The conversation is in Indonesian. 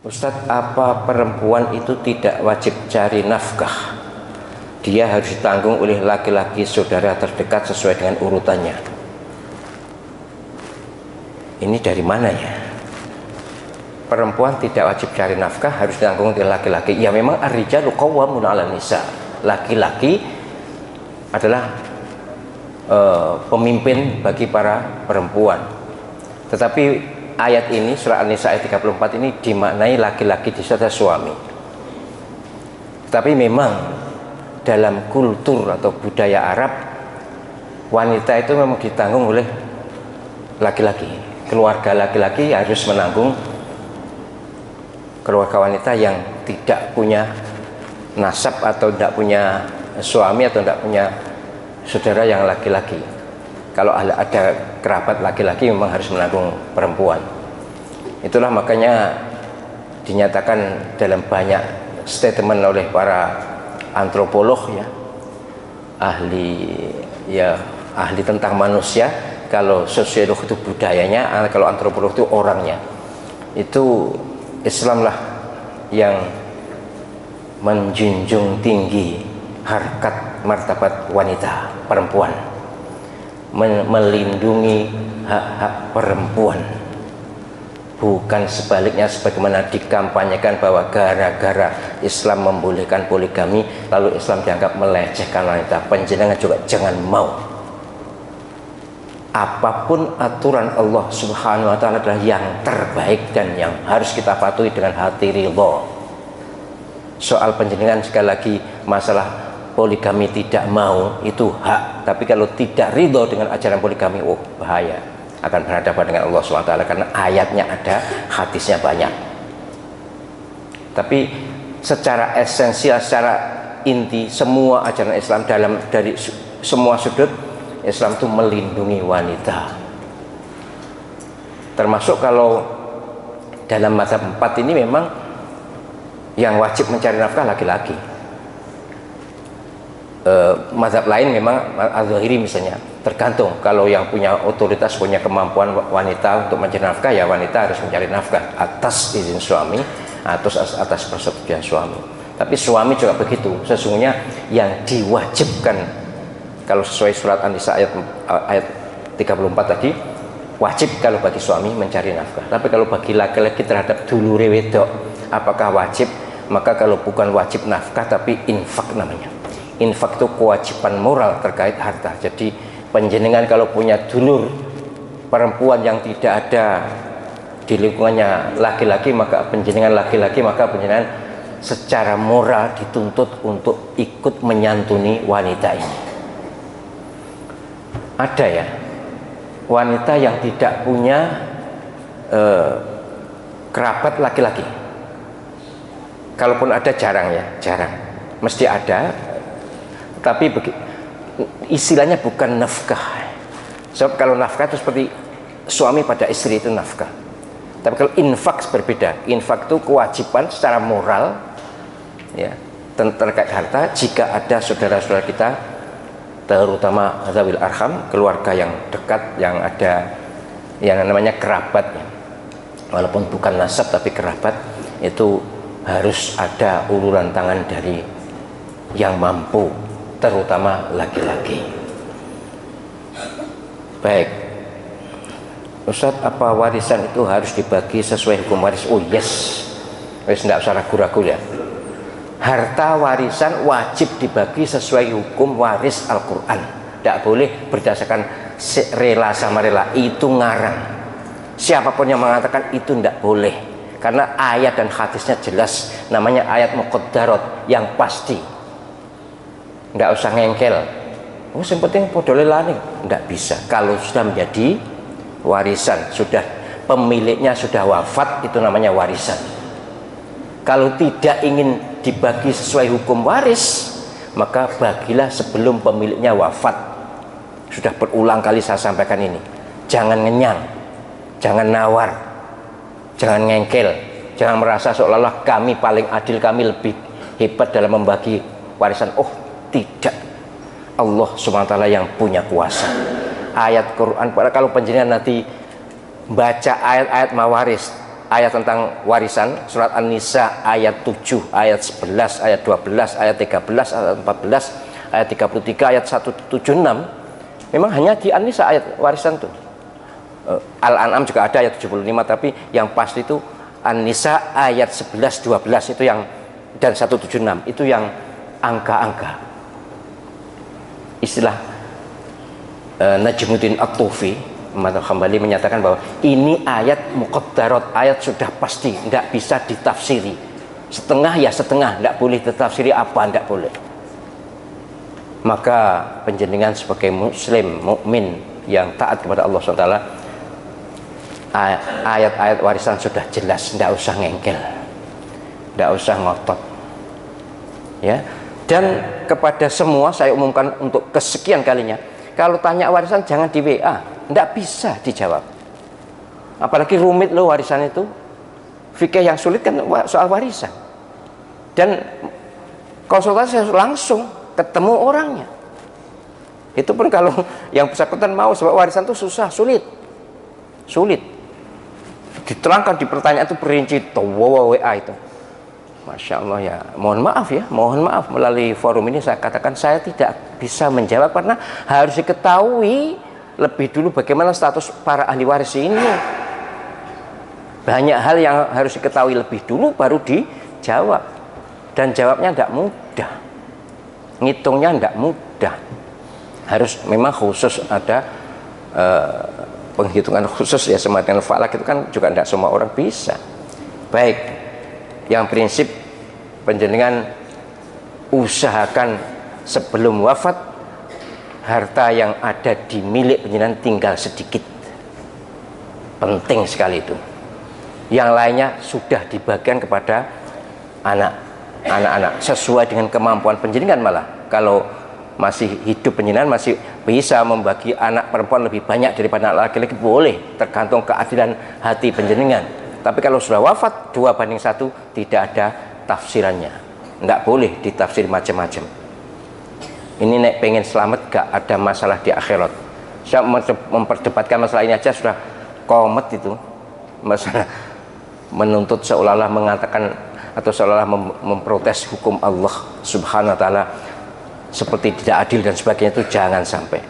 Ustadz, apa perempuan itu tidak wajib cari nafkah? Dia harus ditanggung oleh laki-laki saudara terdekat sesuai dengan urutannya. Ini dari mana ya? Perempuan tidak wajib cari nafkah, harus ditanggung oleh laki-laki. Ya memang ar-rijalu qawwamun 'alan nisa. Laki-laki adalah pemimpin bagi para perempuan. Tetapi ayat ini, surah An-Nisa ayat 34 ini dimaknai laki-laki di sana suami. Tapi memang dalam kultur atau budaya Arab, wanita itu memang ditanggung oleh laki-laki. Keluarga laki-laki harus menanggung keluarga wanita yang tidak punya nasab atau tidak punya suami atau tidak punya saudara yang laki-laki. Kalau ada kerabat laki-laki memang harus menanggung perempuan. Itulah makanya dinyatakan dalam banyak statement oleh para antropolog ya, ahli tentang manusia. Kalau sosiolog itu budayanya, kalau antropolog itu orangnya. Itu Islamlah yang menjunjung tinggi harkat martabat wanita, perempuan, melindungi hak-hak perempuan, bukan sebaliknya sebagaimana dikampanyekan bahwa gara-gara Islam membolehkan poligami lalu Islam dianggap melecehkan wanita. Panjenengan juga jangan mau. Apapun aturan Allah Subhanahu wa ta'ala adalah yang terbaik dan yang harus kita patuhi dengan hati ridho. Soal panjenengan sekali lagi, masalah poligami tidak mau itu hak, tapi kalau tidak ridho dengan ajaran poligami, oh bahaya, akan berhadapan dengan Allah SWT karena ayatnya ada, hadisnya banyak. Tapi secara esensial, secara inti, semua ajaran Islam dari semua sudut Islam itu melindungi wanita. Termasuk kalau dalam mazhab 4 ini memang yang wajib mencari nafkah laki-laki. Mazhab lain memang az-zahiri misalnya, tergantung. Kalau yang punya otoritas, punya kemampuan wanita untuk mencari nafkah, ya wanita harus mencari nafkah atas izin suami atau atas persetujuan suami. Tapi suami juga begitu. Sesungguhnya yang diwajibkan, kalau sesuai surat An-Nisa ayat 34 tadi, wajib kalau bagi suami mencari nafkah. Tapi kalau bagi laki-laki terhadap dulure wedok, apakah wajib? Maka kalau bukan wajib nafkah tapi infak namanya. Infak itu kewajiban moral terkait harta. Jadi panjenengan kalau punya dulur perempuan yang tidak ada di lingkungannya laki-laki, maka panjenengan laki-laki, maka panjenengan secara moral dituntut untuk ikut menyantuni wanita ini. Ada ya wanita yang tidak punya kerabat laki-laki. Kalaupun ada jarang ya, jarang. Mesti ada, tapi istilahnya bukan nafkah. Sebab kalau nafkah itu seperti suami pada istri itu nafkah. Tapi kalau infak berbeda. Infak itu kewajiban secara moral ya, terkait harta. Jika ada saudara-saudara kita, terutama zawil arham, keluarga yang dekat, yang ada yang namanya kerabat ya, walaupun bukan nasab tapi kerabat, itu harus ada uluran tangan dari yang mampu, terutama laki-laki. Baik, Ustadz, apa warisan itu harus dibagi sesuai hukum waris? Oh yes, tidak usah ragu-ragu ya. Harta warisan wajib dibagi sesuai hukum waris Al-Quran. Tidak boleh berdasarkan rela sama rela, itu ngarang. Siapapun yang mengatakan itu tidak boleh, karena ayat dan hadisnya jelas. Namanya ayat muqaddarat, yang pasti. Tidak usah ngengkel. Oh, yang penting podolelani. Tidak bisa. Kalau sudah menjadi warisan, sudah pemiliknya sudah wafat, itu namanya warisan. Kalau tidak ingin dibagi sesuai hukum waris, maka bagilah sebelum pemiliknya wafat. Sudah berulang kali saya sampaikan ini. Jangan ngenyang, jangan nawar, jangan ngengkel, jangan merasa seolah-olah kami paling adil, kami lebih hebat dalam membagi warisan. Oh tidak, Allah SWT yang punya kuasa. Ayat Quran, kalau penjenengan nanti baca ayat-ayat mawaris, ayat tentang warisan, surat An-Nisa ayat 7, ayat 11, ayat 12, ayat 13, ayat 14, ayat 33, ayat 176. Memang hanya di An-Nisa ayat warisan tuh. Al-An'am juga ada ayat 75, tapi yang pasti itu An-Nisa ayat 11, 12 itu yang, dan 176 itu yang angka-angka. Istilah Najmuddin At-Tufi Hambali menyatakan bahwa ini ayat muqaddarat, ayat sudah pasti, tidak bisa ditafsiri. Setengah ya setengah, tidak boleh ditafsiri apa, tidak boleh. Maka penjenengan sebagai muslim, mukmin yang taat kepada Allah SWT, ayat-ayat warisan sudah jelas, tidak usah ngengkel, tidak usah ngotot, ya. Dan kepada semua saya umumkan untuk kesekian kalinya, kalau tanya warisan jangan di WA, tidak bisa dijawab. Apalagi rumit loh warisan itu, fikih yang sulit kan soal warisan. Dan konsultasi langsung ketemu orangnya. Itu pun kalau yang bersangkutan mau, sebab warisan itu susah, sulit. Diterangkan di pertanyaan itu perinci, WA itu. Masya Allah ya, mohon maaf melalui forum ini saya katakan saya tidak bisa menjawab karena harus diketahui lebih dulu bagaimana status para ahli waris ini. Banyak hal yang harus diketahui lebih dulu baru dijawab, dan jawabnya tidak mudah, ngitungnya tidak mudah, harus memang khusus ada penghitungan khusus ya, semacam falak itu kan juga tidak semua orang bisa. Baik, yang prinsip penjenengan usahakan sebelum wafat harta yang ada di milik penjenengan tinggal sedikit, penting sekali itu. Yang lainnya sudah dibagikan kepada anak-anak sesuai dengan kemampuan penjenengan. Malah kalau masih hidup penjenengan masih bisa membagi anak perempuan lebih banyak daripada anak laki-laki, boleh, tergantung keadilan hati penjenengan. Tapi kalau sudah wafat 2:1 tidak ada tafsirannya, nggak boleh ditafsir macam-macam. Ini nek pengen selamat gak ada masalah di akhirat. Saya memperdebatkan masalah ini aja sudah komet itu, masalah menuntut seolah-olah mengatakan atau seolah-olah memprotes hukum Allah Subhanahu wa taala seperti tidak adil dan sebagainya, itu jangan sampai.